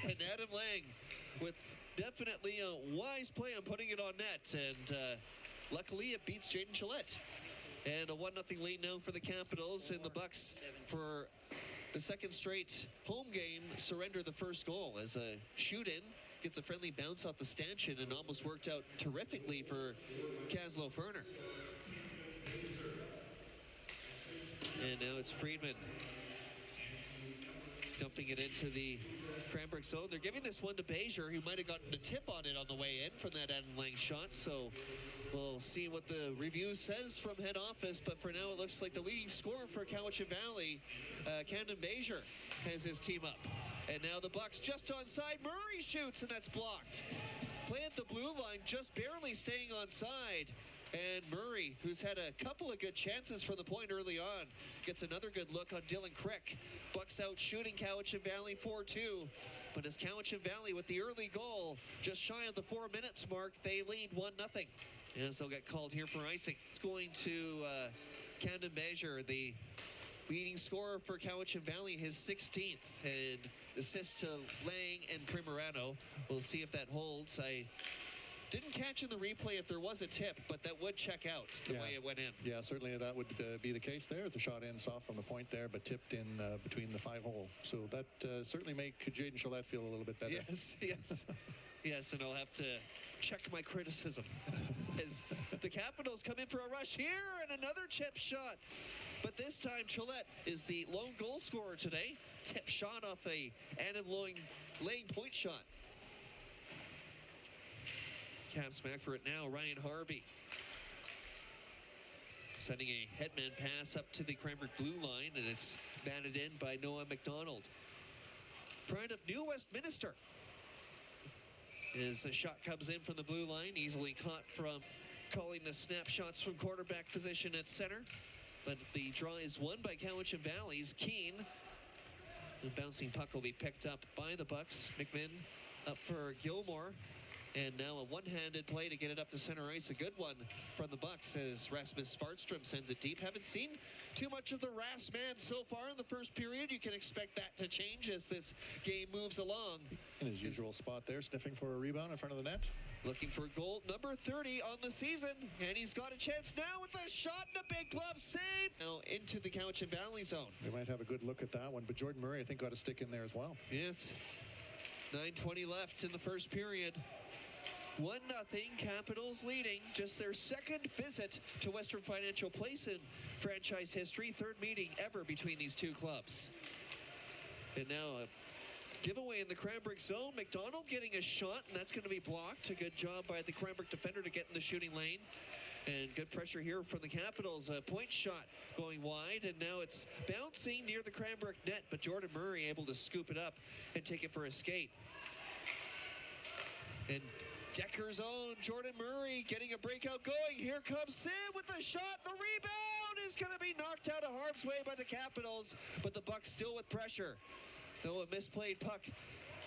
And Adam Lang with definitely a wise play on putting it on net. And luckily it beats Jaden Gillette. And a 1-0 lead now for the Capitals, and the Bucks for the second straight home game surrender the first goal as a shoot-in gets a friendly bounce off the stanchion and almost worked out terrifically for Kaslo Ferner. And now it's Friedman dumping it into the Cranbrook zone. They're giving this one to Bezier, who might have gotten a tip on it on the way in from that Adam Lang shot. So we'll see what the review says from head office. But for now, it looks like the leading scorer for Cowichan Valley, Camden Bezier, has his team up. And now the Bucks just onside. Murray shoots, and that's blocked. Play at the blue line, just barely staying onside. And Murray, who's had a couple of good chances from the point early on, gets another good look on Dylan Crick. Bucks out shooting Cowichan Valley 4-2. But as Cowichan Valley with the early goal, just shy of the 4 minutes mark, they lead 1-0. As they'll get called here for icing. It's going to Camden Bezier, the leading scorer for Cowichan Valley, his 16th. And assist to Lang and Primerano. We'll see if that holds. I didn't catch in the replay if there was a tip, but that would check out the way it went in. Yeah, certainly that would be the case there. The shot ends off from the point there, but tipped in between the 5-hole. So that certainly make Jaden Gillette feel a little bit better. Yes, yes. Yes, and I'll have to check my criticism. As the Capitals come in for a rush here, and another chip shot. But this time, Gillette is the lone goal scorer today. Tip shot off a Adam Lang point shot. Caps back for it now. Ryan Harvey sending a headman pass up to the Cranbrook blue line, and it's batted in by Noah McDonald. Pride of New Westminster. As the shot comes in from the blue line, easily caught from calling the snapshots from quarterback position at center. But the draw is won by Cowichan Valley's Keene. The bouncing puck will be picked up by the Bucks. McMinn up for Gilmore. And now a one-handed play to get it up to center ice. A good one from the Bucks as Rasmus Svartstrom sends it deep. Haven't seen too much of the Ras man so far in the first period. You can expect that to change as this game moves along. In his usual spot there, sniffing for a rebound in front of the net. Looking for goal number 30 on the season. And he's got a chance now with a shot and a big glove save. Now into the Cowichan Valley zone. We might have a good look at that one. But Jordan Murray, I think, got a stick in there as well. Yes. 9:20 left in the first period. 1-0, Capitals leading. Just their second visit to Western Financial Place in franchise history. Third meeting ever between these two clubs. And now a giveaway in the Cranbrook zone. McDonald getting a shot, and that's going to be blocked. A good job by the Cranbrook defender to get in the shooting lane. And good pressure here from the Capitals. A point shot going wide, and now it's bouncing near the Cranbrook net, but Jordan Murray able to scoop it up and take it for a skate. And Decker's own Jordan Murray getting a breakout going. Here comes Sim with the shot. The rebound is going to be knocked out of harm's way by the Capitals, but the Bucks still with pressure. Though a misplayed puck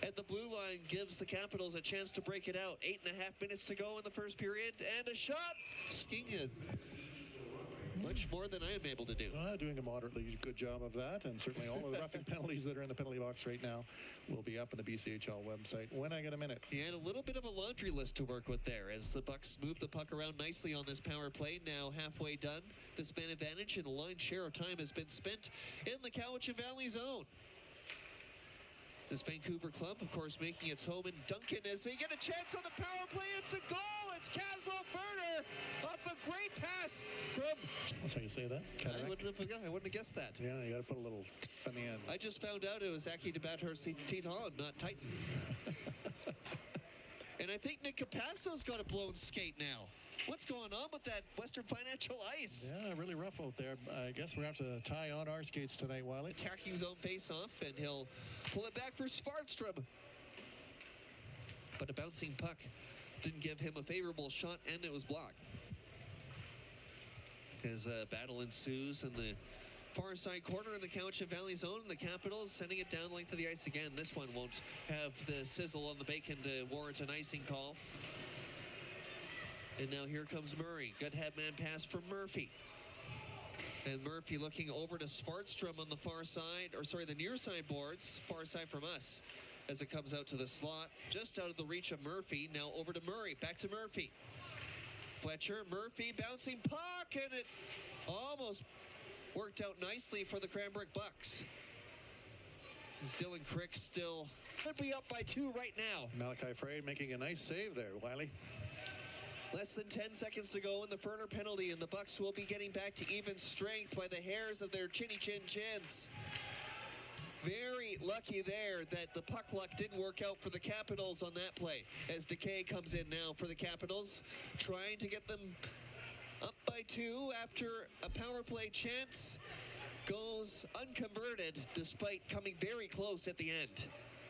at the blue line gives the Capitals a chance to break it out. 8.5 minutes to go in the first period, and a shot. Skiing it much more than I am able to do. Doing a moderately good job of that, and certainly all of the roughing penalties that are in the penalty box right now will be up on the BCHL website when I get a minute. He had a little bit of a laundry list to work with there as the Bucks move the puck around nicely on this power play. Now halfway done, this man advantage and the lion's share of time has been spent in the Cowichan Valley zone. This Vancouver club, of course, making its home in Duncan as they get a chance on the power play. It's a goal. It's Kaslo Ferner off a great pass from... That's how you say that? I wouldn't have guessed that. Yeah, you got to put a little on the end. I just found out it was Aki DeBathurst Titan, not Titan. And I think Nick Capasso's got a blown skate now. What's going on with that Western Financial ice? Yeah, really rough out there. I guess we're going to have to tie on our skates tonight, Wiley. Attacking zone face-off, and he'll pull it back for Svartstrom. But a bouncing puck didn't give him a favorable shot, and it was blocked. As a battle ensues in the far side corner in the Cowichan Valley zone, and the Capitals sending it down length of the ice again. This one won't have the sizzle on the bacon to warrant an icing call. And now here comes Murray. Good headman pass from Murphy. And Murphy looking over to Svartstrom on the far side, or sorry, the near side boards, far side from us. as it comes out to the slot, just out of the reach of Murphy. Now over to Murray, back to Murphy. Fletcher, Murphy, bouncing puck, and it almost worked out nicely for the Cranbrook Bucks. Dylan Crick still could be up by 2 right now. Malachi Frey making a nice save there, Wiley. Less than 10 seconds to go in the Ferner penalty, and the Bucks will be getting back to even strength by the hairs of their chinny chin chins. Very lucky there that the puck luck didn't work out for the Capitals on that play, as Decay comes in now for the Capitals, trying to get them up by 2 after a power play chance goes unconverted despite coming very close at the end.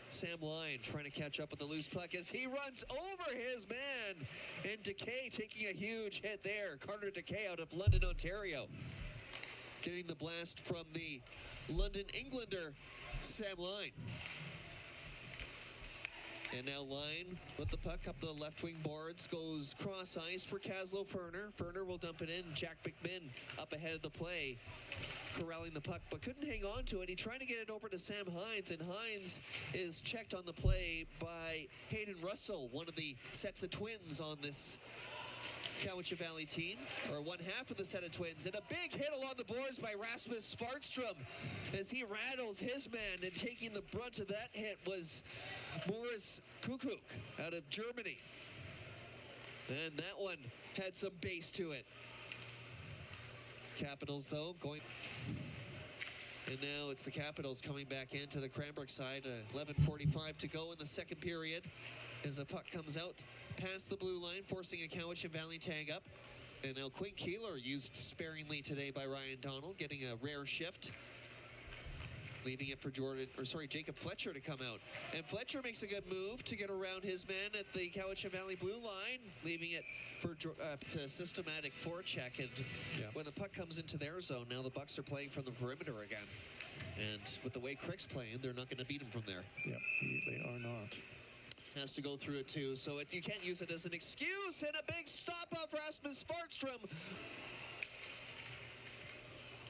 Sam Lyon trying to catch up with the loose puck as he runs over his man, and Decay taking a huge hit there. Carter Decay out of London, Ontario, getting the blast from the London Englander, Sam Lyon. And now Lyon with the puck up the left wing boards, goes cross ice for Kaslo Ferner. Ferner will dump it in. Jack McMinn up ahead of the play, corralling the puck, but couldn't hang on to it. He tried to get it over to Sam Hines, and Hines is checked on the play by Hayden Russell, one of the sets of twins on this Cowichan Valley team, or one half of the set of twins. And a big hit along the boards by Rasmus Svartstrom as he rattles his man, and taking the brunt of that hit was Morris Kukuk out of Germany. And that one had some bass to it. Capitals, though, going... And now it's the Capitals coming back into the Cranbrook side. 11:45 to go in the second period as a puck comes out past the blue line, forcing a Cowichan Valley tag up. And now Quinn Keeler used sparingly today by Ryan Donald, getting a rare shift, leaving it for Jacob Fletcher to come out. And Fletcher makes a good move to get around his man at the Cowichan Valley blue line, leaving it for a systematic forecheck. And when the puck comes into their zone, now the Bucks are playing from the perimeter again. And with the way Crick's playing, they're not going to beat him from there. Yep, they are not. Has to go through it too, so you can't use it as an excuse. And a big stop off Rasmus Svartstrom.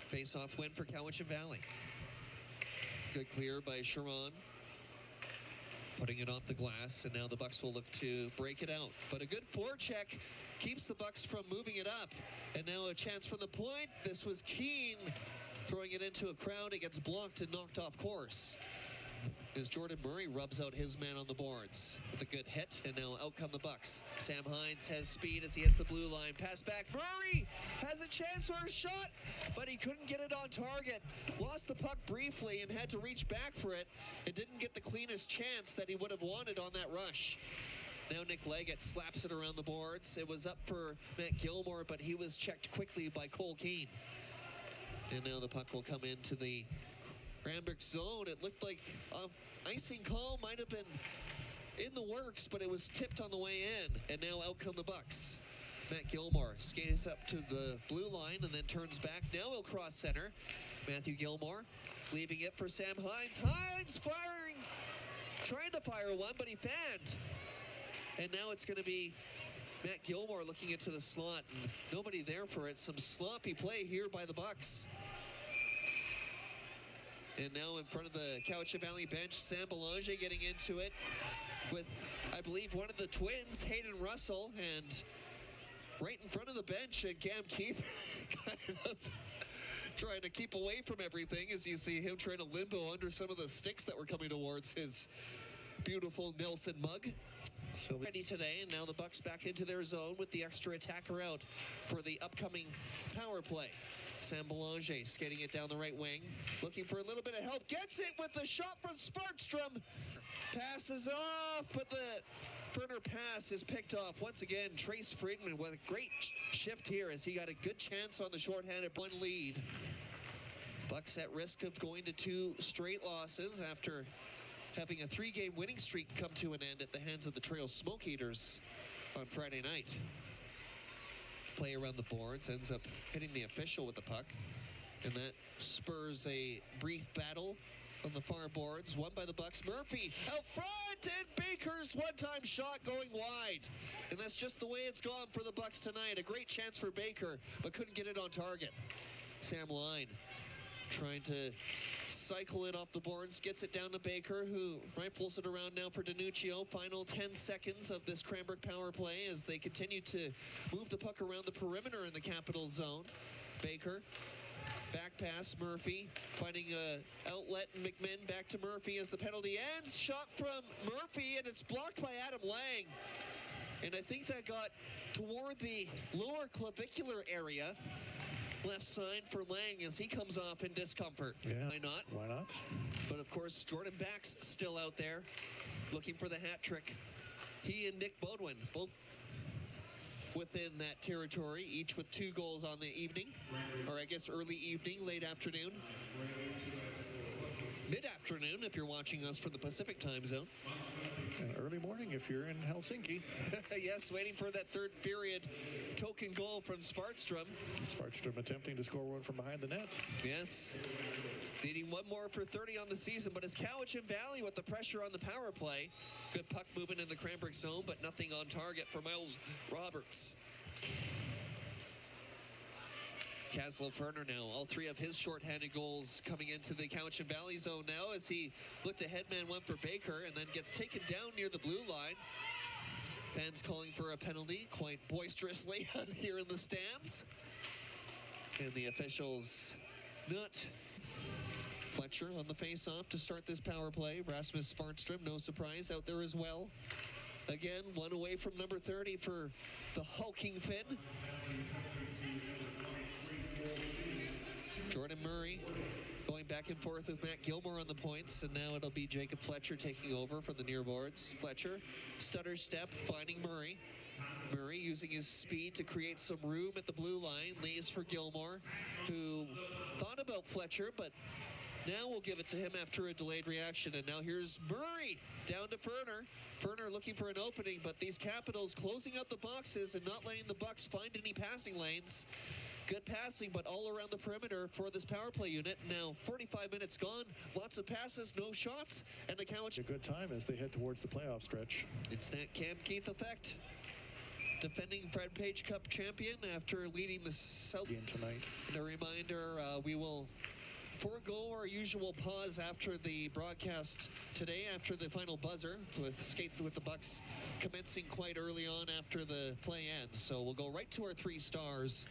Face-off win for Cowichan Valley. Good clear by Sharon, putting it off the glass, and now the Bucks will look to break it out. But a good forecheck keeps the Bucks from moving it up. And now a chance from the point. This was Keane throwing it into a crowd. It gets blocked and knocked off course as Jordan Murray rubs out his man on the boards with a good hit, and now out come the Bucks. Sam Hines has speed as he hits the blue line. Pass back. Murray has a chance for a shot, but he couldn't get it on target. Lost the puck briefly and had to reach back for it. It didn't get the cleanest chance that he would have wanted on that rush. Now Nick Leggett slaps it around the boards. It was up for Matt Gilmore, but he was checked quickly by Cole Keane. And now the puck will come into the Cranbrook zone. It looked like icing call might have been in the works, but it was tipped on the way in. And now out come the Bucks. Matt Gilmore skates up to the blue line and then turns back. Now he'll cross center. Matthew Gilmore leaving it for Sam Hines. Hines firing, trying to fire one, but he fanned. And now it's going to be Matt Gilmore looking into the slot, and nobody there for it. Some sloppy play here by the Bucks. And now in front of the Cowichan Valley bench, Sam Belanger getting into it with, I believe, one of the twins, Hayden Russell, and right in front of the bench, and Cam Keith kind of trying to keep away from everything as you see him trying to limbo under some of the sticks that were coming towards his beautiful Nelson mug. Ready today, and now the Bucks back into their zone with the extra attacker out for the upcoming power play. Sam Belanger skating it down the right wing, looking for a little bit of help. Gets it with the shot from Svartstrom. Passes off, but the Ferner pass is picked off. Once again, Trace Friedman with a great shift here as he got a good chance on the shorthanded one lead. Bucks at risk of going to 2 straight losses after having a 3-game winning streak come to an end at the hands of the Trail Smoke Eaters on Friday night. Play around the boards, ends up hitting the official with the puck, and that spurs a brief battle on the far boards, won by the Bucks. Murphy out front, and Baker's one-time shot going wide. And that's just the way it's gone for the Bucks tonight. A great chance for Baker, but couldn't get it on target. Sam Lyon trying to cycle it off the boards, gets it down to Baker, who rifles it around now for DiNuccio. Final 10 seconds of this Cranbrook power play as they continue to move the puck around the perimeter in the Capitals zone. Baker, back pass, Murphy, finding a outlet, and McMinn back to Murphy as the penalty ends. Shot from Murphy, and it's blocked by Adam Lang. And I think that got toward the lower clavicular area. Left side for Lang as he comes off in discomfort. Yeah. Why not? Why not? But of course, Jordan Back's still out there looking for the hat trick. He and Nick Bodwin, both within that territory, each with 2 goals on the evening, or I guess early evening, late afternoon. Mid-afternoon if you're watching us from the Pacific time zone. And early morning if you're in Helsinki. Yes, waiting for that third period token goal from Sparkstrom. Sparkstrom attempting to score one from behind the net. Yes. Needing one more for 30 on the season, but it's Cowichan Valley with the pressure on the power play. Good puck movement in the Cranbrook zone, but nothing on target for Miles Roberts. Castle Ferner now, all 3 of his shorthanded goals coming into the Cowichan Valley zone now as he looked to headman one for Baker and then gets taken down near the blue line. Fans calling for a penalty quite boisterously here in the stands. And the officials not. Fletcher on the face-off to start this power play. Rasmus Sparkstrom, no surprise, out there as well. Again, one away from number 30 for the hulking Finn. Jordan Murray going back and forth with Matt Gilmore on the points, and now it'll be Jacob Fletcher taking over from the near boards. Fletcher, stutter step, finding Murray. Murray using his speed to create some room at the blue line, leaves for Gilmore, who thought about Fletcher, but now we'll give it to him after a delayed reaction. And now here's Murray down to Ferner. Ferner looking for an opening, but these Capitals closing out the boxes and not letting the Bucks find any passing lanes. Good passing, but all around the perimeter for this power play unit. Now, 45 minutes gone, lots of passes, no shots, and the Cowichan. A good time as they head towards the playoff stretch. It's that Cam Keith effect. Defending Fred Page Cup champion after leading the South game tonight. And a reminder, we will forego our usual pause after the broadcast today, after the final buzzer, with the Bucks commencing quite early on after the play ends. So we'll go right to our 3 stars.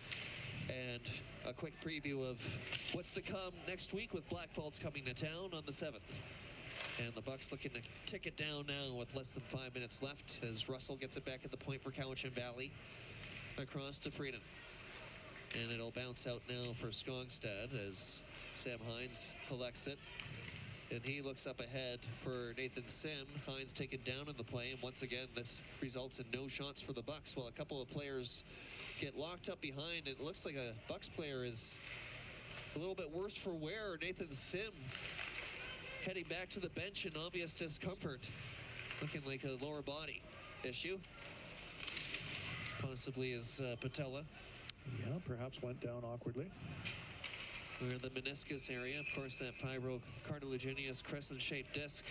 And a quick preview of what's to come next week with Black Falls coming to town on the 7th. And the Bucks looking to tick it down now with less than 5 minutes left as Russell gets it back at the point for Cowichan Valley. Across to Frieden. And it'll bounce out now for Skogstad as Sam Hines collects it. And he looks up ahead for Nathan Sim. Hines taken down in the play, and once again this results in no shots for the Bucks. Well, a couple of players get locked up behind. It looks like a Bucks player is a little bit worse for wear. Nathan Sim heading back to the bench in obvious discomfort, looking like a lower body issue, possibly his patella. Yeah, perhaps went down awkwardly. We're in the meniscus area, of course, that fibrocartilaginous crescent-shaped disc